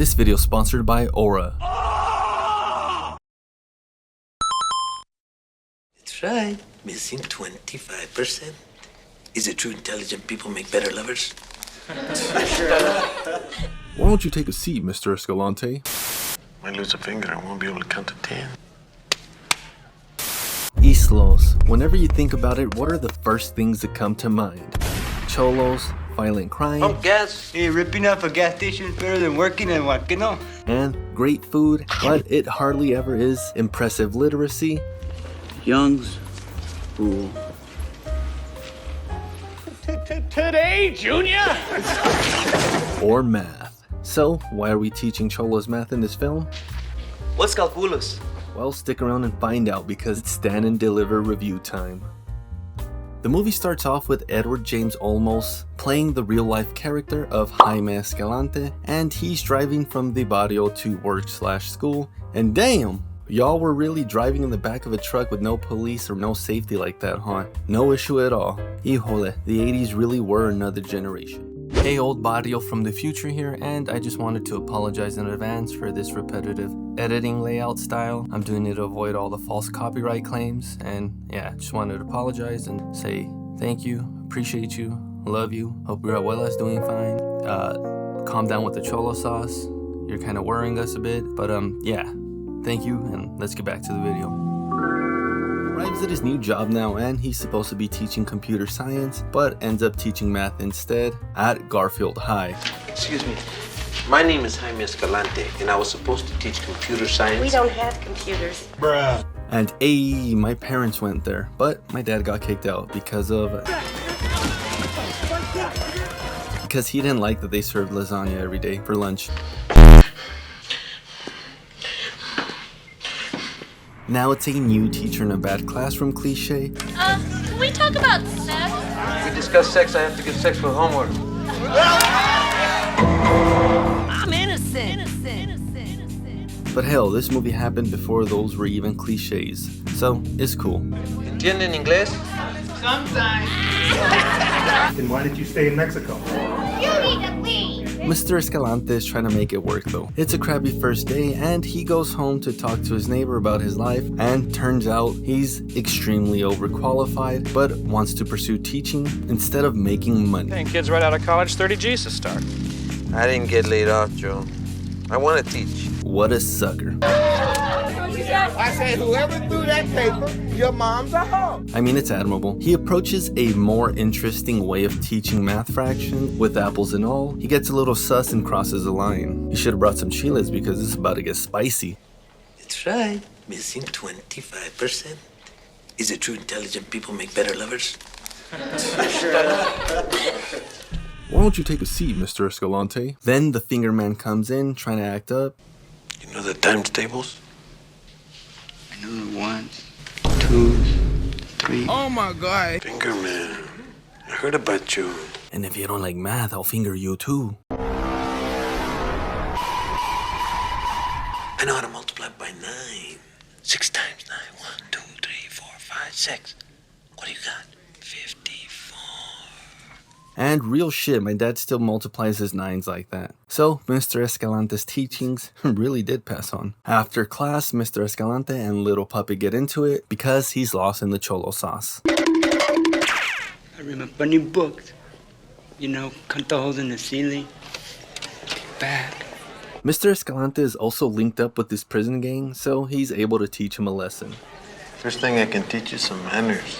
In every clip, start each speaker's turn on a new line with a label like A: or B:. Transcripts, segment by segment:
A: This video is sponsored by Aura.
B: That's right, missing 25%. Is it true intelligent people make better lovers?
A: Why don't you take a seat, Mr. Escalante?
B: Might lose a finger, I won't be able to count to 10.
A: Cholos. Whenever you think about it, what are the first things that come to mind? Cholos, violent crime,
B: Gas.
C: Hey, ripping off a gas station is better than working in one, you know?
A: and great food, but it hardly ever is impressive literacy,
C: Young's fool.
D: Today, Junior?
A: or math. So, why are we teaching Cholos math in this film?
B: What's calculus?
A: Well, stick around and find out because it's stand and deliver review time. The movie starts off with Edward James Olmos playing the real-life character of Jaime Escalante, and he's driving from the Barrio to work/school, and damn! Y'all were really driving in the back of a truck with no police or no safety like that, huh? No issue at all. Híjole, the 80s really were another generation. Hey, old Barrio from the future here, and I just wanted to apologize in advance for this repetitive editing layout style. I'm doing it to avoid all the false copyright claims, and yeah, just wanted to apologize and say thank you, appreciate you, love you, hope your abuela's doing fine. Calm down with the cholo sauce. You're kind of worrying us a bit, but yeah, thank you, and let's get back to the video. Arrives at his new job now, and he's supposed to be teaching computer science, but ends up teaching math instead at Garfield High.
B: Excuse me. My name is Jaime Escalante, and I was supposed to teach computer science.
E: We don't have computers.
A: And my parents went there, but my dad got kicked out because he didn't like that they served lasagna every day for lunch. Now it's a new teacher in a bad classroom cliche.
E: Can we talk about sex?
B: We discuss sex, I have to get sex for homework.
E: I'm innocent.
A: But hell, this movie happened before those were even cliches, so it's cool.
B: ¿Entienden inglés?
F: Then why did you stay in Mexico?
E: You need to leave.
A: Mr. Escalante is trying to make it work though. It's a crappy first day, and he goes home to talk to his neighbor about his life, and turns out he's extremely overqualified, but wants to pursue teaching instead of making money.
D: Paying kids right out of college 30 G's to start.
B: I didn't get laid off, Joe. I want to teach.
A: What a sucker.
G: I said, whoever threw that paper, your mom's a hoe.
A: I mean, it's admirable. He approaches a more interesting way of teaching math fraction with apples and all. He gets a little sus and crosses the line. He should have brought some chiles because this is about to get spicy.
B: That's right, missing 25%. Is it true intelligent people make better lovers?
A: Why don't you take a seat, Mr. Escalante? Then the finger man comes in, trying to act up.
B: You know the times tables?
C: I know the 1s, 2s, 3s.
G: Oh my God.
B: Finger man, I heard about you.
A: And if you don't like math, I'll finger you too.
B: I know how to multiply by 9. 6 times 9. 1, 2, 3, 4, 5, 6. What do you got? 54.
A: And real shit, my dad still multiplies his 9s like that. So, Mr. Escalante's teachings really did pass on. After class, Mr. Escalante and Little Puppy get into it because he's lost in the cholo sauce.
C: I remember when you booked, you know, cut the holes in the ceiling. Back.
A: Mr. Escalante is also linked up with this prison gang, so he's able to teach him a lesson.
B: First thing I can teach you some manners.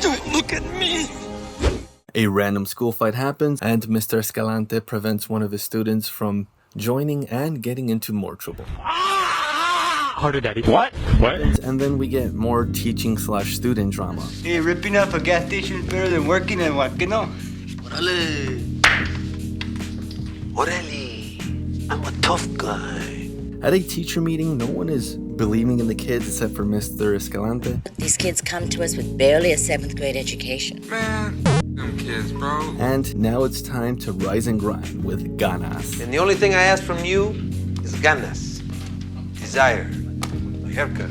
C: Don't look at me.
A: A random school fight happens, and Mr. Escalante prevents one of his students from joining and getting into more trouble.
D: Harder, Daddy. What?
A: And then we get more teaching/student drama.
C: Hey, ripping off a gas station is better than working in one, you know?
B: Orale. Orale. I'm a tough guy.
A: At a teacher meeting, no one is believing in the kids except for Mr. Escalante.
E: These kids come to us with barely a 7th grade education.
G: Man, them kids, bro.
A: And now it's time to rise and grind with ganas.
B: And the only thing I ask from you is ganas. Desire. A haircut.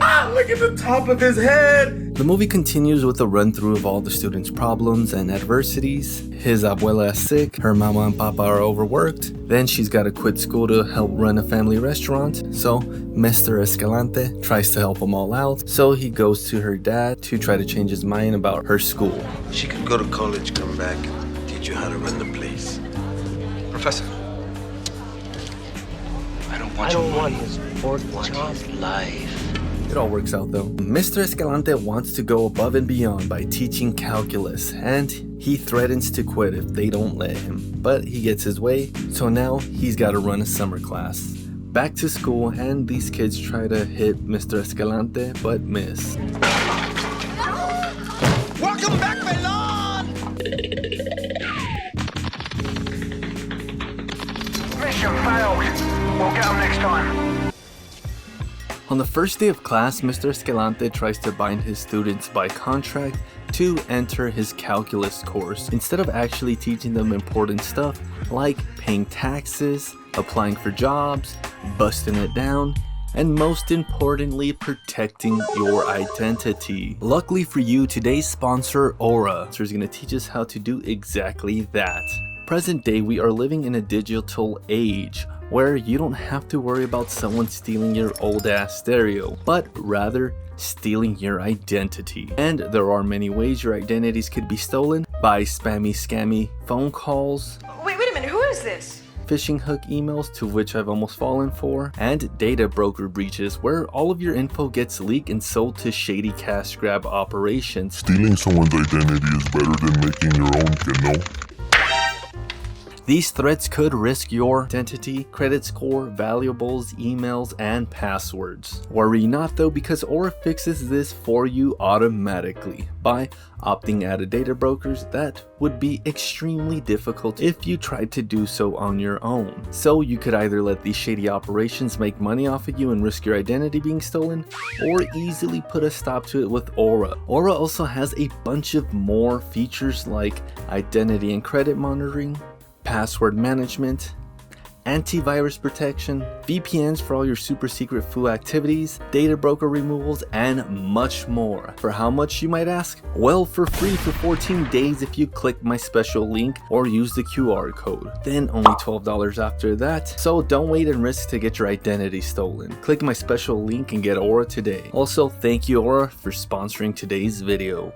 G: Ah, look at the top of his head.
A: The movie continues with a run-through of all the students' problems and adversities. His abuela is sick, her mama and papa are overworked, then she's gotta quit school to help run a family restaurant, so Mr. Escalante tries to help them all out, so he goes to her dad to try to change his mind about her school.
B: She could go to college, come back, teach you how to run the place.
D: Professor.
B: I don't want his pork, I want his life.
A: It all works out though. Mr. Escalante wants to go above and beyond by teaching calculus, and he threatens to quit if they don't let him. But he gets his way, so now he's got to run a summer class. Back to school, and these kids try to hit Mr. Escalante, but miss.
G: Welcome back, Melon!
D: Mission failed. We'll get them next time.
A: On the first day of class, Mr. Escalante tries to bind his students by contract to enter his calculus course, instead of actually teaching them important stuff like paying taxes, applying for jobs, busting it down, and most importantly, protecting your identity. Luckily for you, today's sponsor, Aura, is going to teach us how to do exactly that. Present day, we are living in a digital age where you don't have to worry about someone stealing your old ass stereo, but rather stealing your identity. And there are many ways your identities could be stolen: by spammy, scammy phone calls,
H: Wait a minute, who is this?
A: phishing hook emails, to which I've almost fallen for, and data broker breaches where all of your info gets leaked and sold to shady cash grab operations.
I: Stealing someone's identity is better than making your own, you know?
A: These threats could risk your identity, credit score, valuables, emails, and passwords. Worry not though, because Aura fixes this for you automatically by opting out of data brokers that would be extremely difficult if you tried to do so on your own. So you could either let these shady operations make money off of you and risk your identity being stolen, or easily put a stop to it with Aura. Aura also has a bunch of more features like identity and credit monitoring, password management, antivirus protection, VPNs for all your super secret foo activities, data broker removals, and much more. For how much, you might ask? Well, for free for 14 days if you click my special link or use the QR code. Then only $12 after that. So don't wait and risk to get your identity stolen. Click my special link and get Aura today. Also, thank you Aura for sponsoring today's video.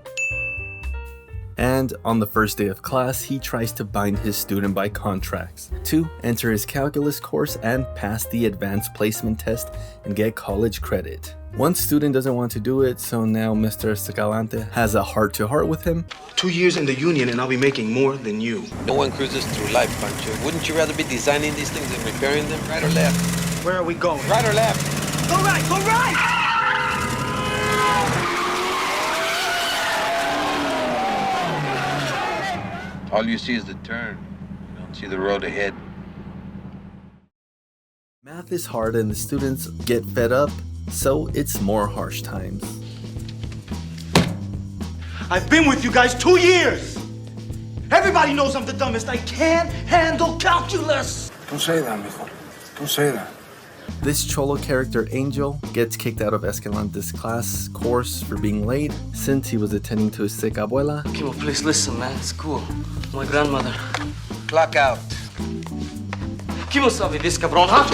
A: And on the first day of class, he tries to bind his student by contracts to enter his calculus course and pass the advanced placement test and get college credit. One student doesn't want to do it, so now Mr. Escalante has a heart-to-heart with him.
B: 2 years in the union and I'll be making more than you. No one cruises through life, Pancho. Wouldn't you rather be designing these things than repairing them? Right or left?
C: Where are we going?
B: Right or left?
C: Go right! Go right!
B: All you see is the turn. You don't see the road ahead.
A: Math is hard and the students get fed up, so it's more harsh times.
C: I've been with you guys 2 years! Everybody knows I'm the dumbest. I can't handle calculus!
B: Don't say that, mijo. Don't say that.
A: This Cholo character, Angel, gets kicked out of Escalante's class course for being late since he was attending to his sick abuela.
C: Kimo, please listen, man. It's cool. My grandmother.
B: Clock out.
C: Kimo sabe this, cabron, huh?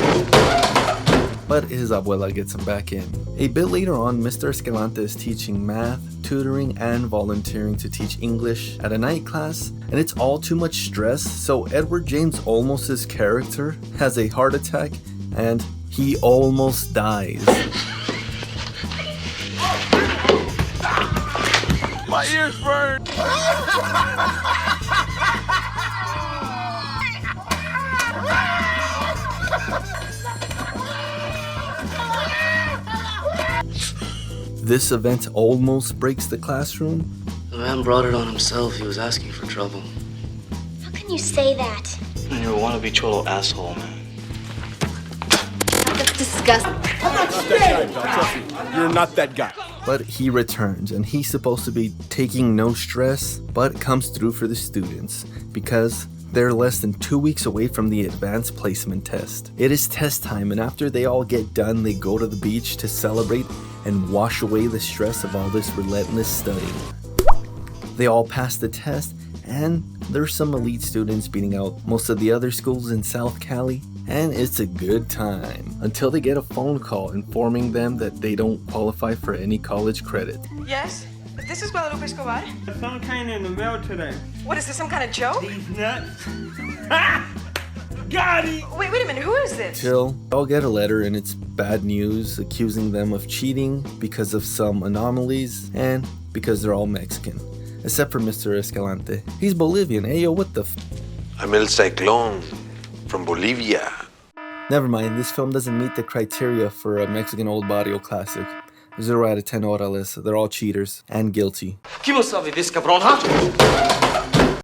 A: But his abuela gets him back in. A bit later on, Mr. Escalante is teaching math, tutoring, and volunteering to teach English at a night class, and it's all too much stress, so Edward James Olmos's character has a heart attack and he almost dies.
D: My ears burn.
A: This event almost breaks the classroom.
C: The man brought it on himself. He was asking for trouble.
J: How can you say that?
C: You're a wannabe Cholo asshole, man.
J: That's disgusting.
D: You're not that guy.
A: But he returns, and he's supposed to be taking no stress, but comes through for the students because they're less than 2 weeks away from the advanced placement test. It is test time, and after they all get done, they go to the beach to celebrate and wash away the stress of all this relentless studying. They all pass the test, and there's some elite students beating out most of the other schools in South Cali, and it's a good time until they get a phone call informing them that they don't qualify for any college credit.
H: Yes? This is Guadalupe Escobar?
C: Some kind in the mail today.
H: What is this, some kind of joke?
C: These nuts. Ha! Got it!
H: Wait a minute, who is this?
A: Till I'll get a letter and it's bad news accusing them of cheating because of some anomalies and because they're all Mexican. Except for Mr. Escalante. He's Bolivian. Hey yo, what the
B: I'm El Cyclone from Bolivia.
A: Never mind, this film doesn't meet the criteria for a Mexican old Barrio classic. 0 out of 10 orales. They're all cheaters and guilty.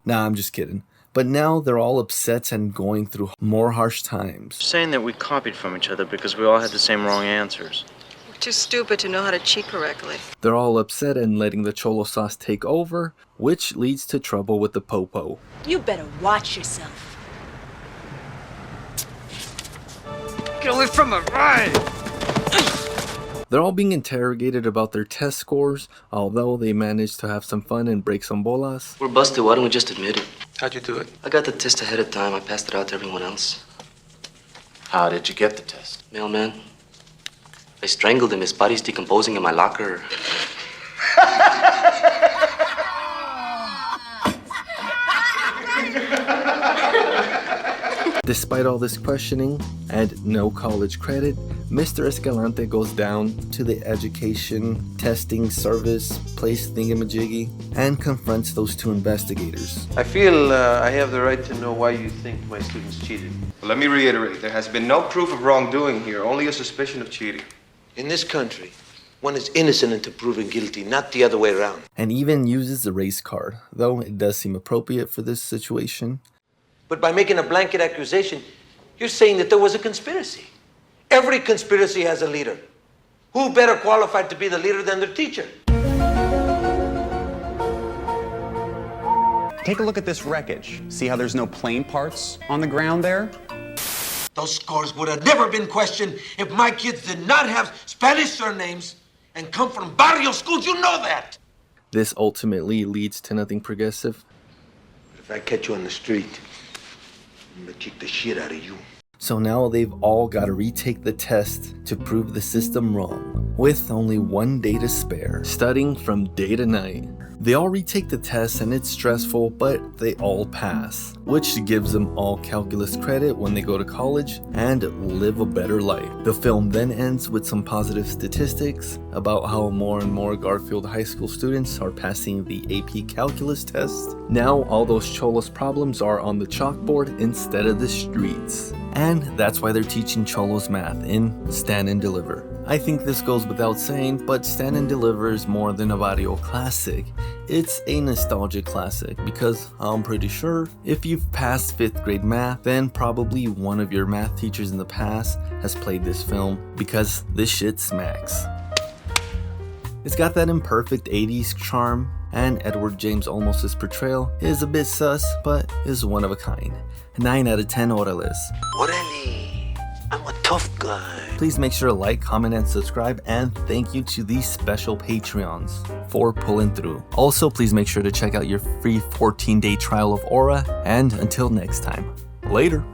A: Nah, I'm just kidding. But now they're all upset and going through more harsh times.
K: Saying that we copied from each other because we all had the same wrong answers.
H: We're too stupid to know how to cheat correctly.
A: They're all upset and letting the Cholo sauce take over, which leads to trouble with the Popo.
L: You better watch yourself.
C: Get away from my ride!
A: They're all being interrogated about their test scores, although they managed to have some fun and break some bolas.
K: We're busted, why don't we just admit it?
B: How'd you do it?
K: I got the test ahead of time. I passed it out to everyone else.
B: How did you get the test?
K: Mailman. I strangled him. His body's decomposing in my locker.
A: Despite all this questioning and no college credit, Mr. Escalante goes down to the education testing service place thingamajiggy and confronts those two investigators.
M: I feel I have the right to know why you think my students cheated. Well, let me reiterate, there has been no proof of wrongdoing here, only a suspicion of cheating.
B: In this country, one is innocent until proven guilty, not the other way around.
A: And even uses the race card, though it does seem appropriate for this situation.
B: But by making a blanket accusation, you're saying that there was a conspiracy. Every conspiracy has a leader. Who better qualified to be the leader than their teacher?
N: Take a look at this wreckage. See how there's no plane parts on the ground there?
B: Those scores would have never been questioned if my kids did not have Spanish surnames and come from Barrio schools. You know that.
A: This ultimately leads to nothing progressive.
B: But if I catch you on the street, I'm gonna kick the shit out of you.
A: So now they've all got to retake the test to prove the system wrong, with only 1 day to spare, studying from day to night. They all retake the test and it's stressful, but they all pass, which gives them all calculus credit when they go to college and live a better life. The film then ends with some positive statistics about how more and more Garfield High School students are passing the AP calculus test. Now all those Cholos problems are on the chalkboard instead of the streets. And that's why they're teaching Cholos math in Stand and Deliver. I think this goes without saying, but Stand and Deliver is more than a Barrio classic. It's a nostalgia classic because I'm pretty sure if you've passed 5th grade math, then probably one of your math teachers in the past has played this film because this shit smacks. It's got that imperfect 80s charm, and Edward James Olmos' portrayal is a bit sus, but is one of a kind. 9 out of 10 orales.
B: Orale, I'm a tough guy.
A: Please make sure to like, comment, and subscribe, and thank you to these special Patreons for pulling through. Also, please make sure to check out your free 14-day trial of Aura, and until next time, later.